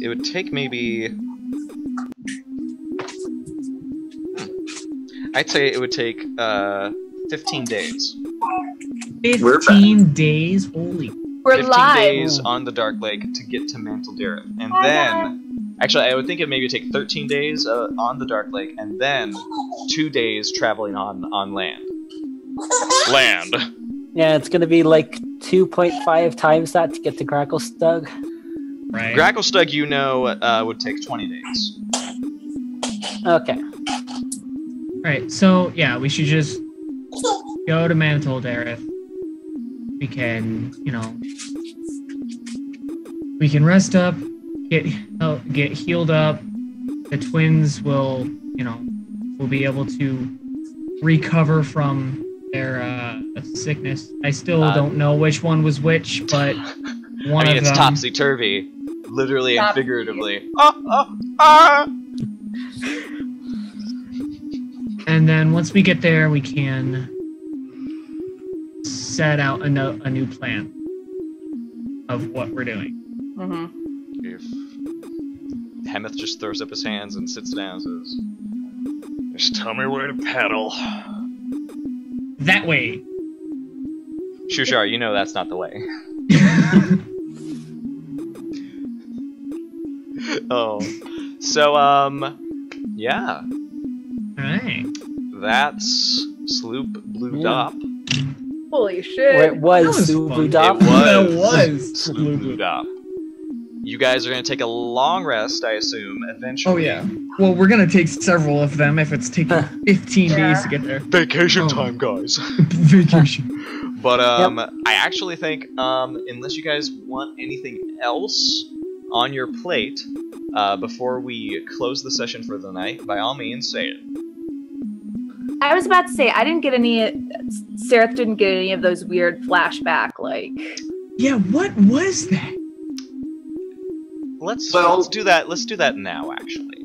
It would take maybe... I'd say it would take 15 days. 15 days? Holy. We're 15 live. days on the Dark Lake to get to Mantle Dareth. And then... Actually, I would think it maybe take 13 days on the Dark Lake, and then 2 days traveling on land. Land! Yeah, it's gonna be like 2.5 times that to get to Gracklestug. Right. Gracklestug, you know, would take 20 days. Okay. Alright, so, yeah, we should just go to Mantle Dareth. We can, you know... We can rest up, get healed up. The twins will, you know, will be able to recover from their sickness. I still don't know which one was which, but one I mean, of it's them... topsy-turvy, literally and figuratively. And then once we get there, we can set out a new plan of what we're doing. Mm-hmm. If Hemeth just throws up his hands and sits down and says, "Just tell me where to paddle." That way. Shushar, you know that's not the way. Oh. So, yeah. Alright. That's Sloop Blue Dop. Holy shit. Where it was That was Blue fun. Dop. That was Sloop Blue Dop. You guys are going to take a long rest, I assume, eventually. Oh yeah. Well, we're gonna take several of them if it's taking 15 days to get there. Vacation time, guys. Vacation. But, I actually think, unless you guys want anything else on your plate, before we close the session for the night, by all means, say it. I was about to say, I didn't get any... Sereth didn't get any of those weird flashback, like... Yeah, what was that? Let's do that. Let's do that now, actually.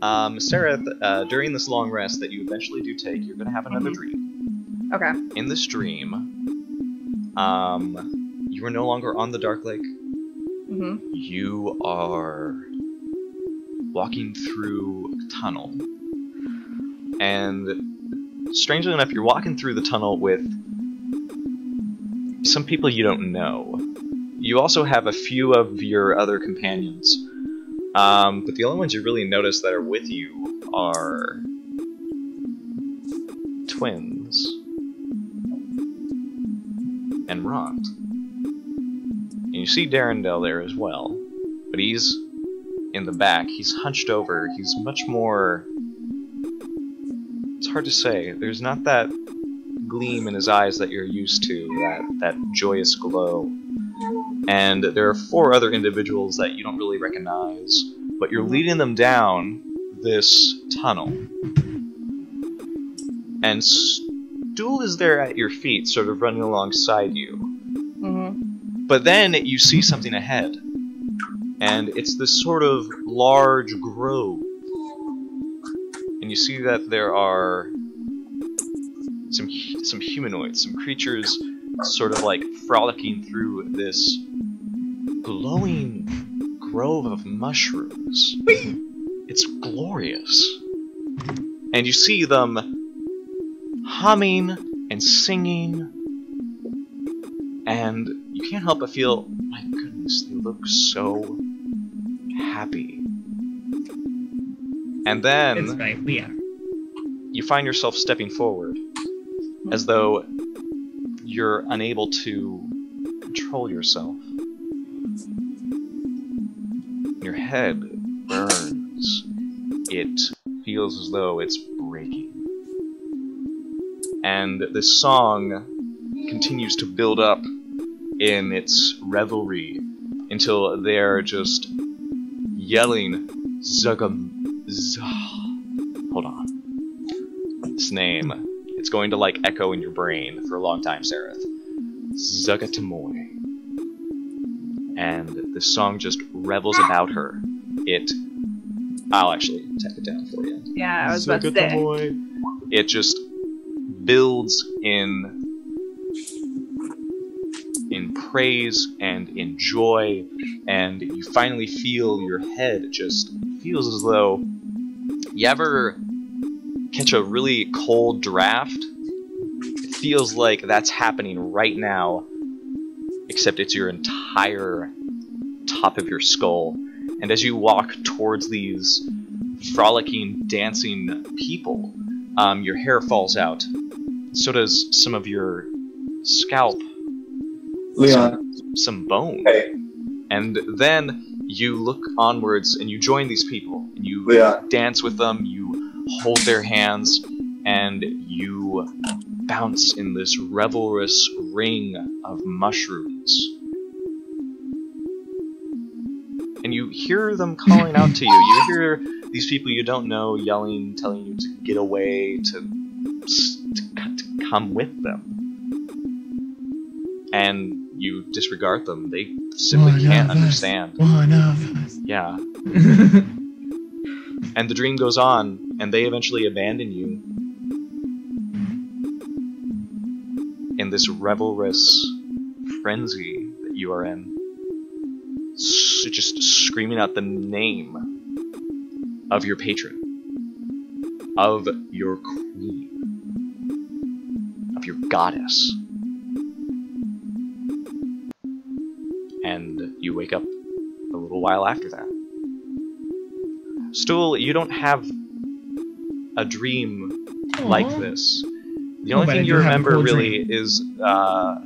Sereth, during this long rest that you eventually do take, you're gonna have another dream. Okay. In this dream, you are no longer on the Dark Lake. Mm-hmm. You are walking through a tunnel. And strangely enough, you're walking through the tunnel with some people you don't know. You also have a few of your other companions. But the only ones you really notice that are with you are twins and Ront. And you see Darendel there as well, but he's in the back. He's hunched over. He's much more... It's hard to say. There's not that gleam in his eyes that you're used to, that joyous glow. And there are 4 other individuals that you don't really recognize, but you're leading them down this tunnel. And Stool is there at your feet, sort of running alongside you. Mm-hmm. But then you see something ahead. And it's this sort of large grove. And you see that there are some humanoids, some creatures sort of like frolicking through this glowing grove of mushrooms. It's glorious. And you see them humming and singing, and you can't help but feel, my goodness, they look so happy. And then That's right, we are. you find yourself stepping forward, as though you're unable to control yourself. Your head burns. It feels as though it's breaking. And this song continues to build up in its revelry until they're just yelling Hold on. This name, it's going to like echo in your brain for a long time, Sereth. Zugatamoy. And this song just revels about her. I'll actually type it down for you. Yeah, I was about to say. It just builds in praise and enjoy, and you finally feel your head just feels as though you ever catch a really cold draft. It feels like that's happening right now, except it's your entire top of your skull. And as you walk towards these frolicking, dancing people, your hair falls out. So does some of your scalp. Leon. Some bone. Hey. And then you look onwards and you join these people. And you Leon. dance with them, you hold their hands, and you bounce in this revelrous ring of mushrooms. And you hear them calling out to you. You hear these people you don't know yelling, telling you to get away, to come with them. And you disregard them. They simply can't understand. One of us. Yeah. And the dream goes on, and they eventually abandon you in this revelrous frenzy that you are in. Just screaming out the name of your patron, of your queen, of your goddess. And you wake up a little while after that. Stool, you don't have a dream like this. The only thing you remember really is a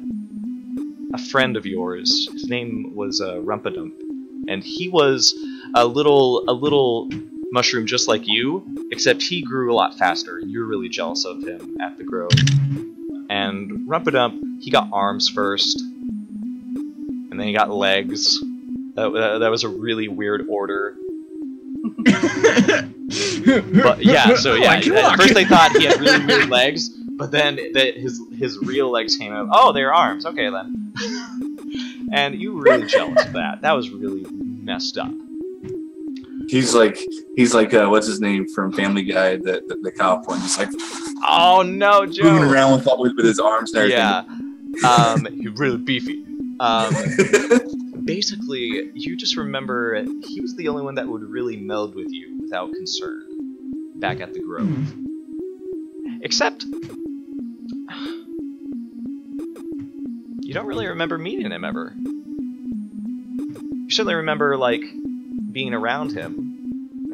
friend of yours. His name was Rumpadump, and he was a little mushroom just like you, except he grew a lot faster, and you were really jealous of him at the grove. And Rumpadump, he got arms first, and then he got legs. That was a really weird order. But yeah, so yeah, at first they thought he had really weird legs, but then his real legs came out. Oh, they're arms. Okay then. And you were really jealous of that. That was really messed up. He's like what's his name from Family Guy, the cowboy. He's like, oh no, Joe. Moving around with his arms and everything. Yeah. He's really beefy. Basically, you just remember he was the only one that would really meld with you without concern back at the grove. Except, you don't really remember meeting him ever. You certainly remember, like, being around him,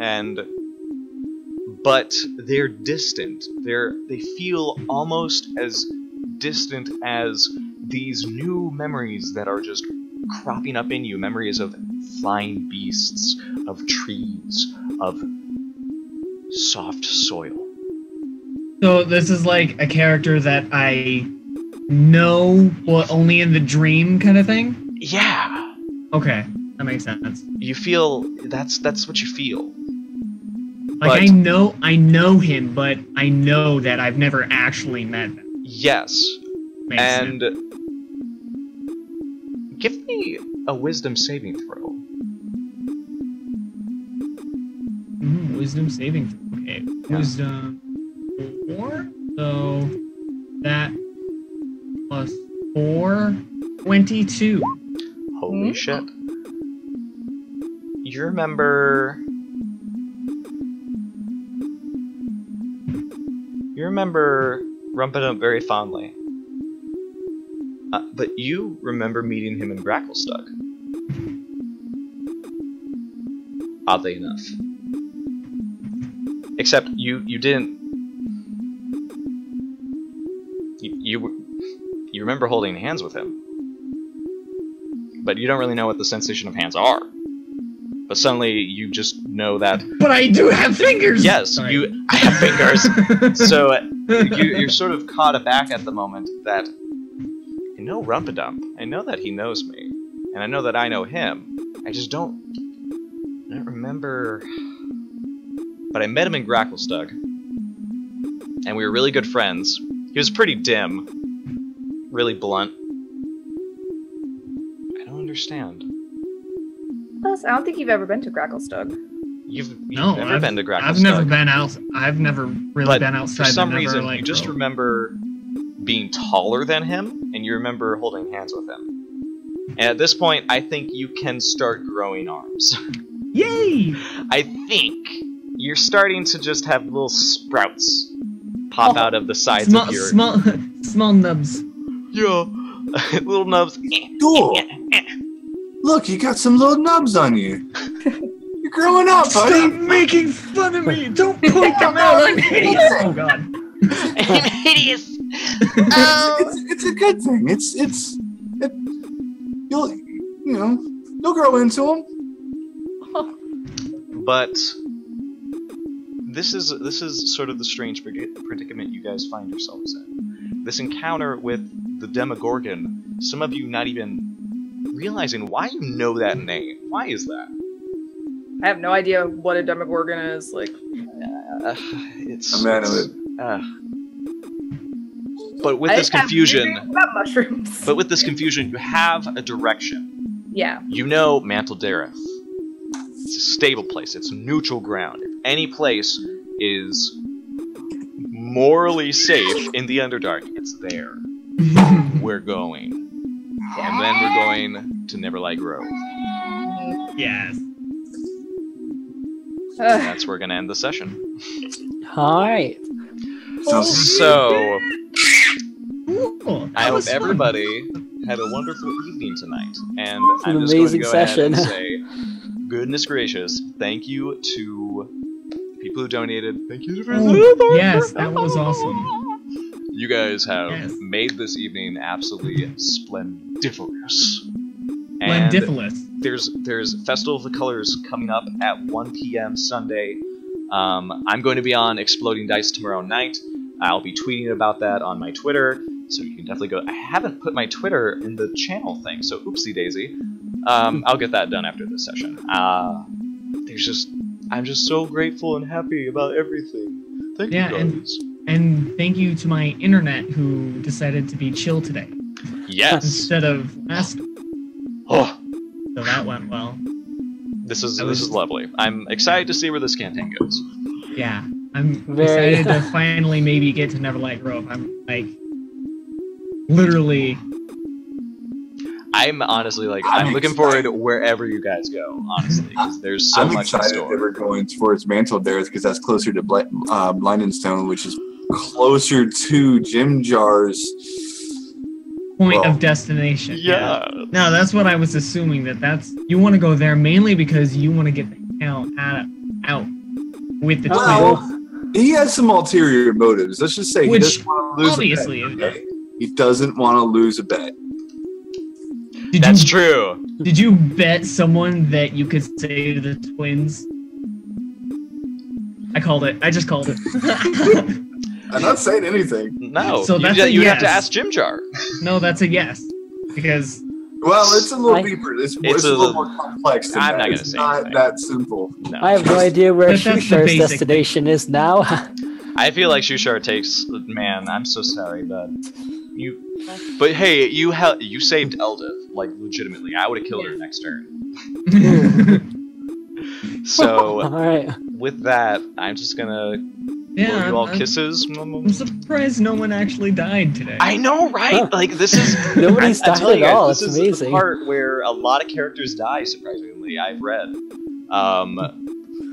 but they're distant. They feel almost as distant as these new memories that are just cropping up in you, memories of flying beasts, of trees, of soft soil. So this is like a character that I know, but only in the dream kind of thing? Yeah. Okay, that makes sense. You feel that's what you feel. Like, I know him, but I know that I've never actually met him. Yes. Makes and sense. Give me a wisdom saving throw. Wisdom saving throw. Okay. Yeah. Wisdom 4. So that plus 4, 22. Holy shit. You remember Rumpadump very fondly. But you remember meeting him in Gracklestug. Oddly enough. Except you didn't... You remember holding hands with him. But you don't really know what the sensation of hands are. But suddenly you just know that... But I do have fingers! Yes, Sorry. I have fingers! So you're sort of caught aback at the moment that... I know Rumpadump. I know that he knows me. And I know that I know him. I just don't remember... But I met him in Gracklestug. And we were really good friends. He was pretty dim. Really blunt. I don't understand. Plus, I don't think you've ever been to Gracklestug. You've No, never been to Gracklestug. I've never been out. I've never really been outside. For some never, reason, like, you just remember being taller than him, and you remember holding hands with him. And at this point, I think you can start growing arms. Yay! I think you're starting to just have little sprouts pop out of the sides of your... Small nubs. Yeah, little nubs. Cool. Look, you got some little nubs on you. You're growing up, buddy. Stop making fun of me! Don't point them out! I'm hideous! Oh god. I'm hideous! It's a good thing. You'll grow into them. But this is sort of the strange predicament you guys find yourselves in. This encounter with the Demogorgon, some of you not even realizing why you know that name. Why is that? I have no idea what a Demogorgon is. Like, It's I'm out of it. But with this confusion, about mushrooms. you have a direction. Yeah. You know Mantle Dareth. It's a stable place. It's neutral ground. If any place is morally safe in the Underdark, it's there. We're going. And then we're going to Neverlight Grove. Yes. And that's where we're going to end the session. Alright. So, Cool. I hope everybody had a wonderful evening tonight. And It's an I'm just going to amazing go session. ahead and say, goodness gracious, thank you to the people who donated. Thank you for Yes, that was awesome. You guys have Yes. made this evening absolutely splendiferous. And Splendiferous. there's Festival of the Colors coming up at 1 p.m. Sunday. I'm going to be on Exploding Dice tomorrow night. I'll be tweeting about that on my Twitter, so you can definitely go. I haven't put my Twitter in the channel thing, so oopsie daisy. I'll get that done after this session. I'm just so grateful and happy about everything. Thank you guys. And thank you to my internet who decided to be chill today Yes. instead of last. Oh, So that went well. this is lovely. I'm excited to see where this campaign goes. Yeah, I'm Very- excited to finally maybe get to Neverlight Grove. I'm like, literally. I'm honestly like, I'm looking forward to wherever you guys go, honestly, because there's so I'm much in excited that store. we're going towards Mantle Dareth because that's closer to Blindingstone, which is closer to Jim Jar's Point of destination. Yeah. No, that's what I was assuming. That's you want to go there mainly because you want to get the hell out with the twins. Well, he has some ulterior motives. Let's just say Which, he doesn't want to lose obviously, a bet. Okay? He doesn't want to lose a bet. That's true. Did you bet someone that you could save the twins? I called it. I just called it. I'm not saying anything. No, So that's a you have to yes. ask Jim Jar. No, that's a yes. Because Well, it's a little I- deeper. It's a a little little- more complex than I'm that. not gonna It's say not anything. that simple. No. I have no idea where But that's the Shushar's basic destination is now. I feel like Shushar takes. Man, I'm so sorry, bud. But hey, you saved Eldith, like legitimately. I would have killed her next turn. So Alright. with that, I'm just gonna blow yeah, you all I'm kisses. surprised no one actually died today. I know, right? Huh. Like this is Nobody's I'm died telling you at guys, all. This It's is amazing. the part where a lot of characters die. Surprisingly, I've read.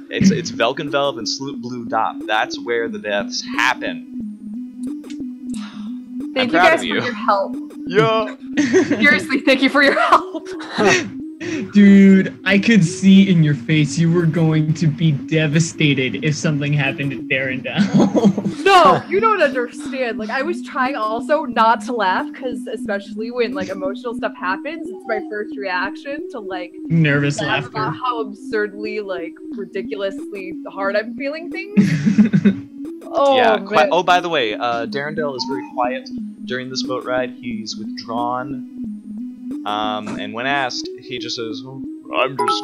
It's Velkynvelve and Sloot Blue Dot. That's where the deaths happen. Thank I'm you proud guys of for you. your help. Yeah. Seriously, thank you for your help. Dude, I could see in your face you were going to be devastated if something happened to Darendal. No, you don't understand. Like, I was trying also not to laugh because, especially when like emotional stuff happens, it's my first reaction to like Nervous laugh laughter. about how absurdly, like, ridiculously hard I'm feeling things. Oh, Yeah. man. Oh, by the way, Darendale is very quiet during this boat ride. He's withdrawn. And when asked, he just says, "Oh, I'm just